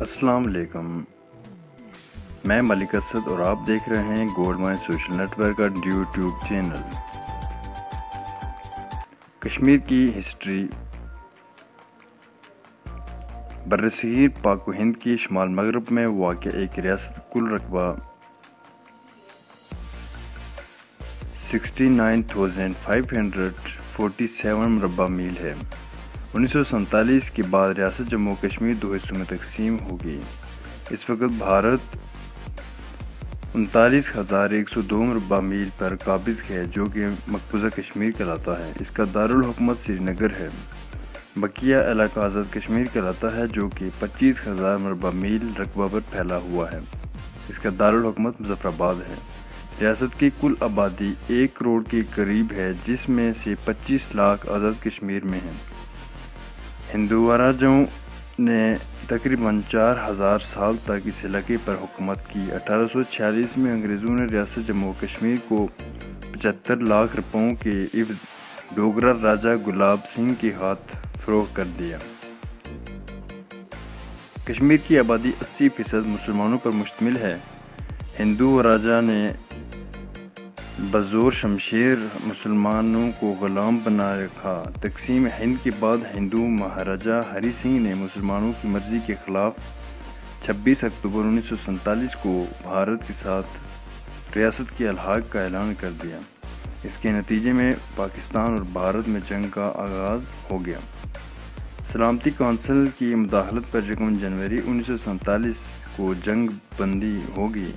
السلام علیکم، میں ملک اسد اور آپ دیکھ رہے ہیں gold mine social network کا یوٹیوب چینل۔ کشمیر کی ہسٹری۔ برصغیر پاک و ہند کی شمال مغرب میں واقع ایک ریاست کل رقبہ 69,547 مربع میل ہے۔ 1947 کے بعد ریاست جموں کشمیر دو حصوں میں تقسیم ہو گئی۔ اس وقت بھارت 39,102 مربع میل پر قابض ہے، جو کہ مقبوضہ کشمیر کہلاتا ہے۔ اس کا دارالحکومت سری نگر ہے۔ بقیہ علاقہ آزاد کشمیر کہلاتا ہے، جو کہ 25,000 مربع میل رقبہ پر پھیلا ہوا ہے۔ اس کا دارالحکومت مظفر آباد ہے۔ ریاست کی کل آبادی 1 کروڑ کے قریب ہے، جس میں سے 25 لاکھ آزاد کشمیر میں ہیں۔ ہندو راجوں نے تقریباً 4,000 سال تک اس علاقے پر حکومت کی۔ 1846 میں انگریزوں نے ریاست جموں کشمیر کو 75 لاکھ روپوں کے عوض ڈوگرا راجہ گلاب سنگھ کے ہاتھ فروخت کر دیا۔ کشمیر کی آبادی 80% مسلمانوں پر مشتمل ہے۔ ہندو راجہ نے بزور شمشیر مسلمانوں کو غلام بنا رکھا۔ تقسیم ہند کے بعد ہندو مہاراجہ ہری سنگھ نے مسلمانوں کی مرضی کے خلاف 26 اکتوبر 1947 کو بھارت کے ساتھ ریاست کے الحاق کا اعلان کر دیا۔ اس کے نتیجے میں پاکستان اور بھارت میں جنگ کا آغاز ہو گیا۔ سلامتی کونسل کی مداخلت پر 1 جنوری 1947 کو جنگ بندی ہو گئی۔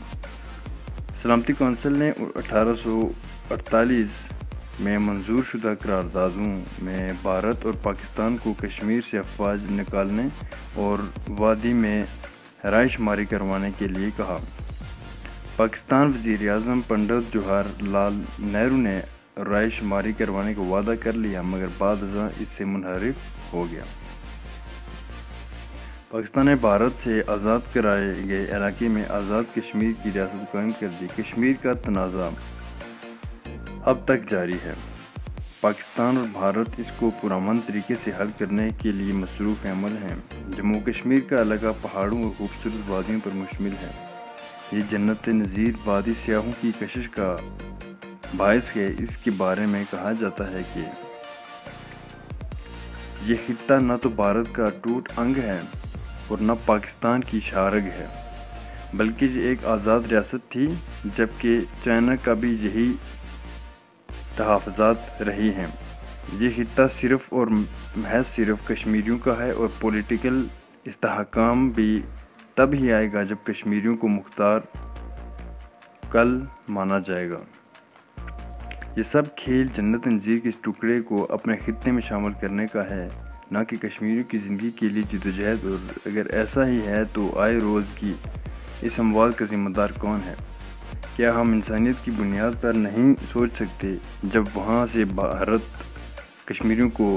سلامتی کونسل نے 1848 میں منظور شدہ قراردادوں میں بھارت اور پاکستان کو کشمیر سے افواج نکالنے اور وادی میں رائے شماری کروانے کے لیے کہا۔ پاکستان وزیر اعظم پنڈت جواہر لال نہرو نے رائے شماری کروانے کا وعدہ کر لیا، مگر بعد ازاں اس سے منحرف ہو گیا۔ پاکستان نے بھارت سے آزاد کرائے گئے علاقے میں آزاد کشمیر کی ریاست قائم کر دی۔ کشمیر کا تنازع اب تک جاری ہے۔ پاکستان اور بھارت اس کو پرامن طریقے سے حل کرنے کے لیے مصروف عمل ہیں۔ جموں کشمیر کا علاقہ پہاڑوں اور خوبصورت وادیوں پر مشتمل ہے۔ یہ جنت نظیر وادی سیاحوں کی کشش کا باعث ہے۔ اس کے بارے میں کہا جاتا ہے کہ یہ خطہ نہ تو بھارت کا ٹوٹ انگ ہے اور نہ پاکستان کی شاہرگ ہے، بلکہ یہ ایک آزاد ریاست تھی، جبکہ چائنا کا بھی یہی تحفظات رہی ہیں۔ یہ خطہ صرف اور محض صرف کشمیریوں کا ہے، اور پولیٹیکل استحکام بھی تب ہی آئے گا جب کشمیریوں کو مختار کل مانا جائے گا۔ یہ سب کھیل جنت نظیر کے اس ٹکڑے کو اپنے خطے میں شامل کرنے کا ہے، نہ کہ کشمیریوں کی زندگی کے لیے جدوجہد۔ اور اگر ایسا ہی ہے تو آئے روز کی اس اموات کا ذمہ دار کون ہے؟ کیا ہم انسانیت کی بنیاد پر نہیں سوچ سکتے؟ جب وہاں سے بھارت کشمیریوں کو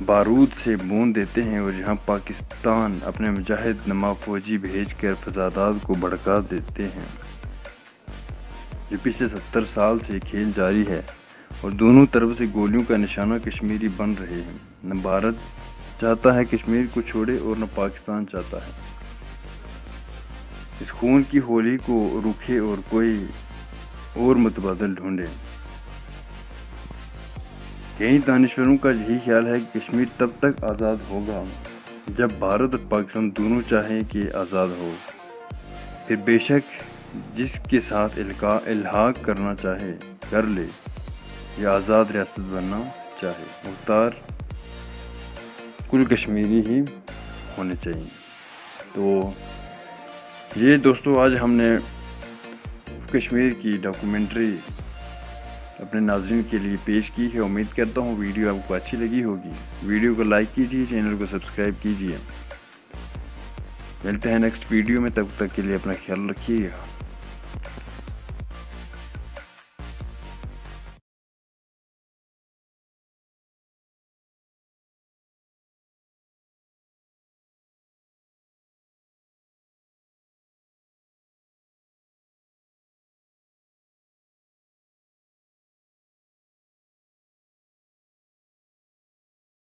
بارود سے بون دیتے ہیں اور یہاں پاکستان اپنے مجاہد نما فوجی بھیج کر فسادات کو بھڑکا دیتے ہیں۔ یہ پچھلے 70 سال سے کھیل جاری ہے اور دونوں طرف سے گولیوں کا نشانہ کشمیری بن رہے ہیں۔ نہ بھارت چاہتا ہے کشمیر کو چھوڑے اور نہ پاکستان چاہتا ہے۔ اس خون کی ہولی کو روکے اور کوئی اور متبادل ڈھونڈے۔ کئی دانشوروں کا یہی خیال ہے کہ کشمیر تب تک آزاد ہوگا جب بھارت اور پاکستان دونوں چاہیں کہ آزاد ہو۔ پھر بے شک جس کے ساتھ الحاق کرنا چاہے کر لے، یا آزاد ریاست بننا چاہے، مختار کل کشمیری ہی ہونے چاہیے۔ تو یہ دوستو آج ہم نے کشمیر کی ڈاکومنٹری اپنے ناظرین کے لیے پیش کی ہے۔ امید کرتا ہوں ویڈیو آپ کو اچھی لگی ہوگی۔ ویڈیو کو لائک کیجیے، چینل کو سبسکرائب کیجیے۔ ملتے ہیں نیکسٹ ویڈیو میں، تب تک کے لیے اپنا خیال رکھیے گا۔